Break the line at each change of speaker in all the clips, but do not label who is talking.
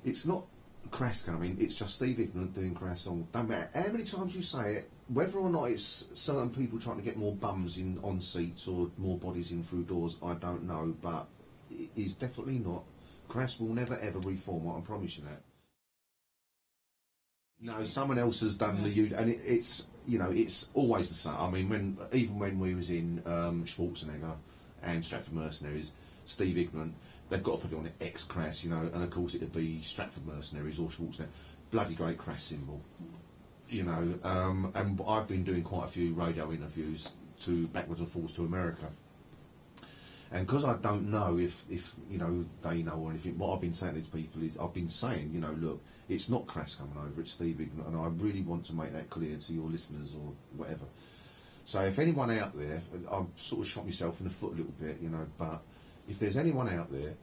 It's not Crass coming, it's just Steve Ignorant doing Crass songs. Don't matter how many times you say it, whether or not it's certain people trying to get more bums in on seats or more bodies in through doors, I don't know, but it is definitely not. Crass will never ever reform, I promise you that. No, someone else has done the, and it's, you know, it's always the same. I mean, even when we was in Schwarzenegger and Stratford Mercenaries, Steve Ignorant, they've got to put it on the X-Crass, you know, and of course it'd be Stratford Mercenaries or Schwarzenegger. Bloody great Crass symbol, you know. And I've been doing quite a few radio interviews to backwards and forwards to America. And because I don't know if you know, they know or anything, what I've been saying to these people is, I've been saying, you know, look, it's not Crass coming over, it's Steve Ignorant, and I really want to make that clear to your listeners or whatever. So if anyone out there, I've sort of shot myself in the foot a little bit, you know, but if there's anyone out there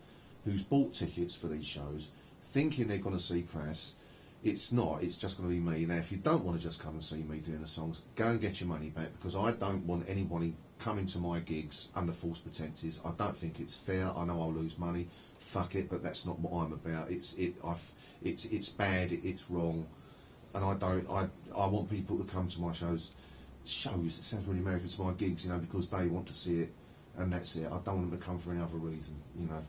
who's bought tickets for these shows, thinking they're going to see Crass, it's not, it's just going to be me. Now, if you don't want to just come and see me doing the songs, go and get your money back, because I don't want anybody coming to my gigs under false pretences. I don't think it's fair. I know I'll lose money. Fuck it, but that's not what I'm about. It's bad. It's wrong, and I want people to come to my shows. It sounds really American, to my gigs, you know, because they want to see it, and that's it. I don't want them to come for any other reason, you know.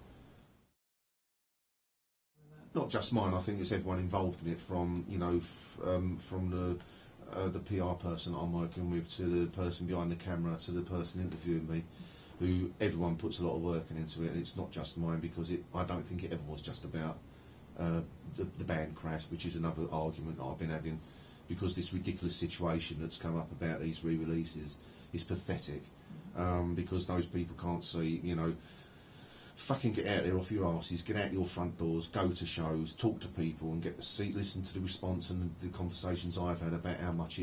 Not just mine. I think it's everyone involved in it, from, you know, from the PR person I'm working with, to the person behind the camera, to the person interviewing me, who everyone puts a lot of work into it, and it's not just mine, because I don't think it ever was just about the band Crass, which is another argument that I've been having, because this ridiculous situation that's come up about these re-releases is pathetic, because those people can't see, you know, fucking get out there off your asses, get out your front doors, go to shows, talk to people, and get to see, listen to the response and the conversations I've had about how much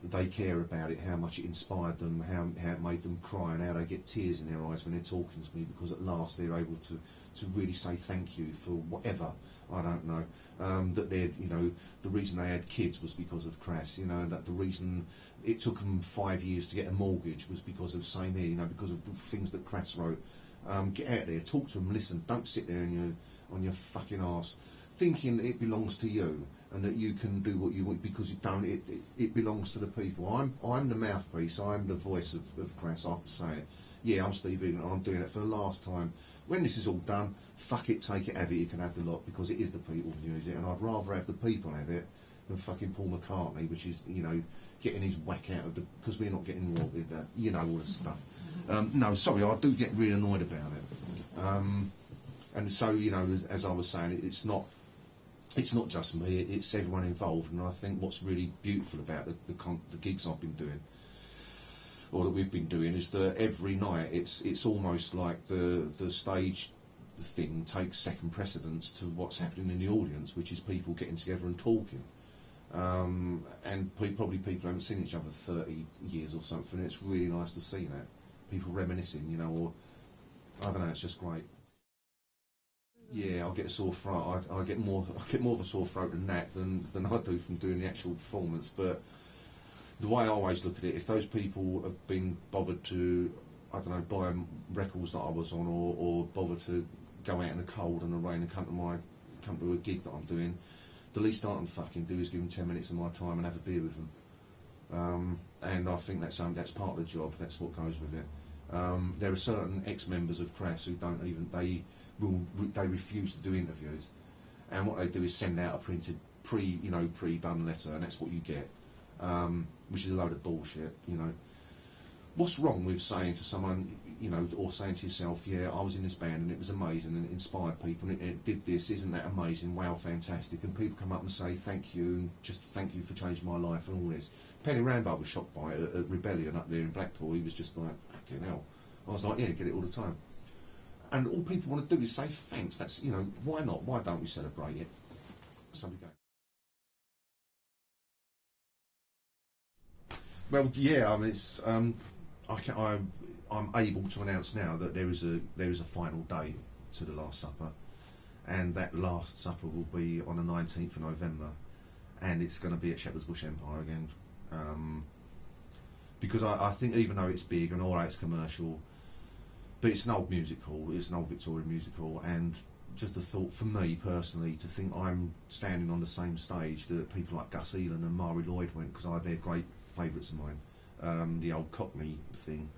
they care about it, how much it inspired them, how it made them cry, and how they get tears in their eyes when they're talking to me, because at last they're able to really say thank you for whatever, I don't know, that they're, you know, the reason they had kids was because of Crass, you know, that the reason it took them 5 years to get a mortgage was because of Same Here, you know, because of the things that Crass wrote. Get out there, talk to them, listen, don't sit there on your fucking arse thinking it belongs to you and that you can do what you want, because it don't. It belongs to the people. I'm the mouthpiece, I'm the voice of Crass, I have to say it. Yeah, I'm Steve Ignorant, I'm doing it for the last time. When this is all done, fuck it, take it, have it, you can have the lot, because it is the people's music, and I'd rather have the people have it than fucking Paul McCartney, which is, you know, getting his whack out of the, because we're not getting involved with that, you know, all this stuff. No, sorry, I do get really annoyed about it. And so, you know, as I was saying, it's not just me, it's everyone involved, and I think what's really beautiful about the gigs I've been doing, or that we've been doing, is that every night it's almost like the stage thing takes second precedence to what's happening in the audience, which is people getting together and talking. And probably people haven't seen each other 30 years or something, and it's really nice to see that. People reminiscing, you know, or I don't know, it's just great. Yeah, I'll get a sore throat. I get more of a sore throat than that than I do from doing the actual performance. But the way I always look at it, if those people have been bothered to, I don't know, buy records that I was on, or bothered to go out in the cold and the rain and come to a gig that I'm doing, the least I can fucking do is give them 10 minutes of my time and have a beer with them. And I think that's part of the job. That's what goes with it. There are certain ex-members of Crass who don't even, they refuse to do interviews, and what they do is send out a printed pre-done letter, and that's what you get, which is a load of bullshit. You know, what's wrong with saying to someone, you know, or saying to yourself, yeah, I was in this band and it was amazing and it inspired people and it did this, isn't that amazing, wow, fantastic, and people come up and say thank you and just thank you for changing my life and all this. Penny Rambo was shocked by it at Rebellion up there in Blackpool. He was just like, fucking hell. I was like, yeah, get it all the time. And all people want to do is say thanks. That's, you know, why not? Why don't we celebrate it? Somebody go. Well, yeah, I mean, it's I'm able to announce now that there is a final day to the Last Supper, and that Last Supper will be on the 19th of November, and it's going to be at Shepherd's Bush Empire again, because I think, even though it's big and all right, it's commercial, but it's an old music hall, it's an old Victorian music hall, and just a thought for me personally to think I'm standing on the same stage that people like Gus Elan and Mari Lloyd went, because they're great favourites of mine. The old Cockney thing.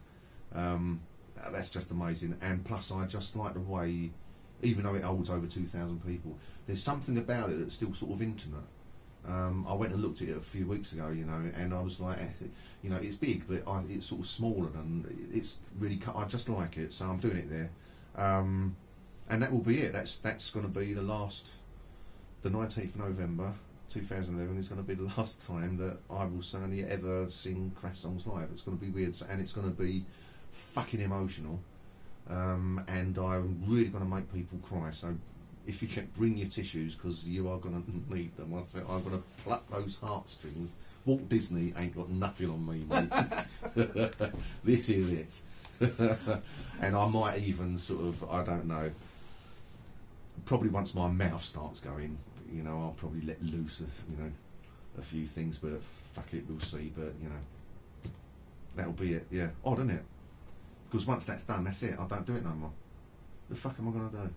That's just amazing. And plus, I just like the way, even though it holds over 2,000 people, there's something about it that's still sort of intimate. I went and looked at it a few weeks ago, you know, and I was like, you know, it's big, but it's sort of smaller, and it's really. I just like it, so I'm doing it there. And that will be it. That's going to be the 19th of November 2011 is going to be the last time that I will certainly ever sing Crass songs live. It's going to be weird, and it's going to be fucking emotional, and I'm really going to make people cry. So if you can bring your tissues, because you are going to need them. I'm going to pluck those heartstrings. Walt Disney ain't got nothing on me, mate. This is it. And I might even sort of, I don't know, probably once my mouth starts going, you know, I'll probably let loose a few things, but fuck it, we'll see. But, you know, that'll be it, yeah. Odd, isn't it? Because once that's done, that's it. I don't do it no more. The fuck am I going to do?